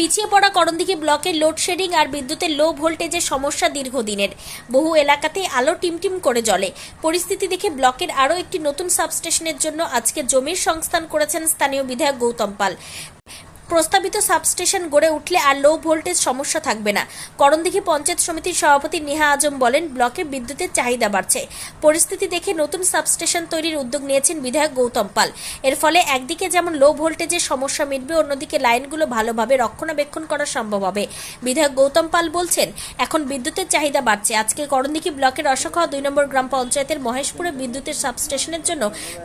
পিছিয়ে পড়া করণদিঘি ব্লকের লোডশেডিং আর বিদ্যুতের লো ভোল্টেজের সমস্যা দীর্ঘদিনের। বহু এলাকাতেই আলো টিমটিম করে জ্বলে। পরিস্থিতি দেখে ব্লকের আরও একটি নতুন সাবস্টেশনের জন্য আজকে জমির সংস্থান করেছেন স্থানীয় বিধায়ক গৌতম পাল। প্রস্তাবিত সাবস্টেশন গড়ে উঠলে আর লো ভোল্টেজ সমস্যা থাকবে না। করণদিঘি পঞ্চায়েত সমিতির সভাপতি নেহা আজম বলেন, ব্লকে বিদ্যুতের চাহিদা বাড়ছে। পরিস্থিতি দেখে নতুন সাবস্টেশন তৈরির উদ্যোগ নিয়েছেন বিধায়ক গৌতম পাল। এর ফলে একদিকে যেমন লো ভোল্টেজের সমস্যা মিটবে, অন্যদিকে লাইনগুলো ভালোভাবে রক্ষণাবেক্ষণ করা সম্ভব হবে। বিধায়ক গৌতম পাল বলছেন, এখন বিদ্যুতের চাহিদা বাড়ছে। আজকে করণদিঘি ব্লকের রসাখোয়া 2 নম্বর গ্রাম পঞ্চায়েতের মহেশপুরে বিদ্যুতের সাবস্টেশনের জন্য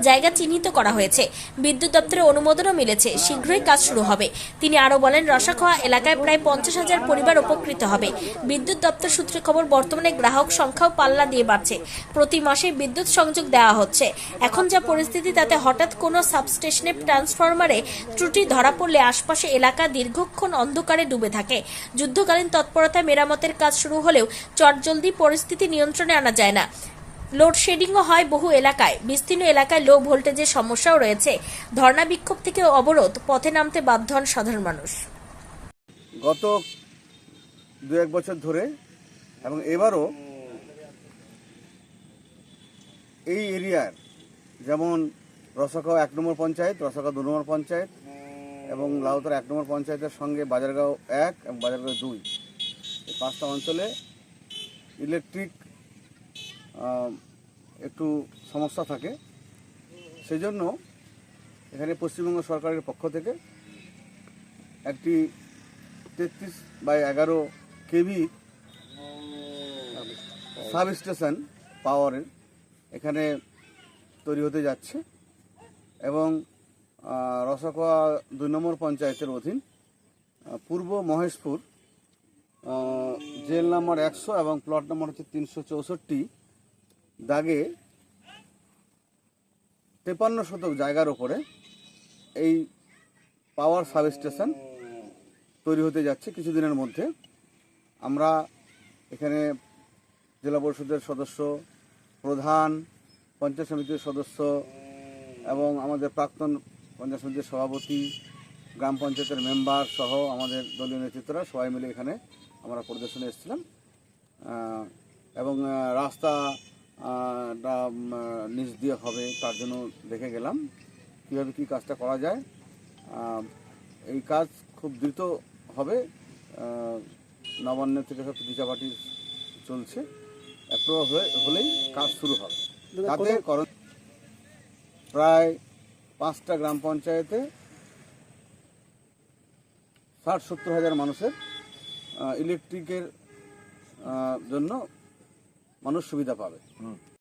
জায়গা চিহ্নিত করা হয়েছে। বিদ্যুৎ দপ্তরের অনুমোদনও মিলেছে, শীঘ্রই কাজ শুরু হবে। তিনি আরো বলেন, রসাখোয়া এলাকায় প্রায় 50,000 পরিবার উপকৃত হবে। বিদ্যুৎ দপ্তর সূত্রে খবর, বর্তমানে গ্রাহক সংখ্যাও পাল্লা দিয়ে বাড়ছে। প্রতি মাসে বিদ্যুৎ সংযোগ দেওয়া হচ্ছে। এখন যা পরিস্থিতি, তাতে হঠাৎ কোনো সাবস্টেশনে ট্রান্সফরমারে ত্রুটি ধরা পড়লে আশপাশে এলাকা দীর্ঘক্ষণ অন্ধকারে ডুবে থাকে। যুদ্ধকালীন তৎপরতায় মেরামতের কাজ শুরু হলেও চটজলদি পরিস্থিতি নিয়ন্ত্রণে আনা যায় না। লোডশেডিংও হয় বহু এলাকায়। বিস্তীর্ণ এলাকায় লো ভোল্টেজের সমস্যাও রয়েছে। ধর্ণা বিক্ষোভ থেকে অবরোধ, পথে নামতে বাধ্য হন সাধারণ মানুষ। গত 2-1 বছর ধরে এবং এবারও এই এরিয়ার, যেমন রসাখোয়া 1 নম্বর পঞ্চায়েত, রসাখোয়া 2 নম্বর পঞ্চায়েত এবং লাউতরা 1 নম্বর পঞ্চায়েতের সঙ্গে বাজারগাঁও 1 এবং বাজারগাঁও 2, এই 5টা অঞ্চলে ইলেকট্রিক একটু সমস্যা থাকে। সেই জন্য এখানে পশ্চিমবঙ্গ সরকারের পক্ষ থেকে একটি 33/11 কেভি সাব স্টেশন পাওয়ারের এখানে তৈরি হতে যাচ্ছে এবং রসাখোয়া 2 নম্বর পঞ্চায়েতের অধীন পূর্ব মহেশপুর জেল নাম্বার 100 এবং প্লট নাম্বার হচ্ছে 364 দাগে 53 শতক জায়গার ওপরে এই পাওয়ার সাব স্টেশন তৈরি হতে যাচ্ছে কিছুদিনের মধ্যে। আমরা এখানে জেলা পরিষদের সদস্য, প্রধান, পঞ্চায়েত সমিতির সদস্য এবং আমাদের প্রাক্তন পঞ্চায়েত সমিতির সভাপতি, গ্রাম পঞ্চায়েতের মেম্বার সহ আমাদের দলীয় নেতৃত্বরা সবাই মিলে এখানে আমরা পরিদর্শনে এসেছিলাম এবং রাস্তা নিচ দিয়ে হবে তার জন্য দেখে গেলাম কীভাবে কী কাজটা করা যায়। এই কাজ খুব দ্রুত হবে। নবান্ন থেকে সব বিচাপাটি চলছে, অ্যাপ্রুভ হলেই কাজ শুরু হবে। তাতে প্রায় 5টা গ্রাম পঞ্চায়েতে 60-70 হাজার মানুষের ইলেকট্রিকের জন্য মানুষ সুবিধা পাবে।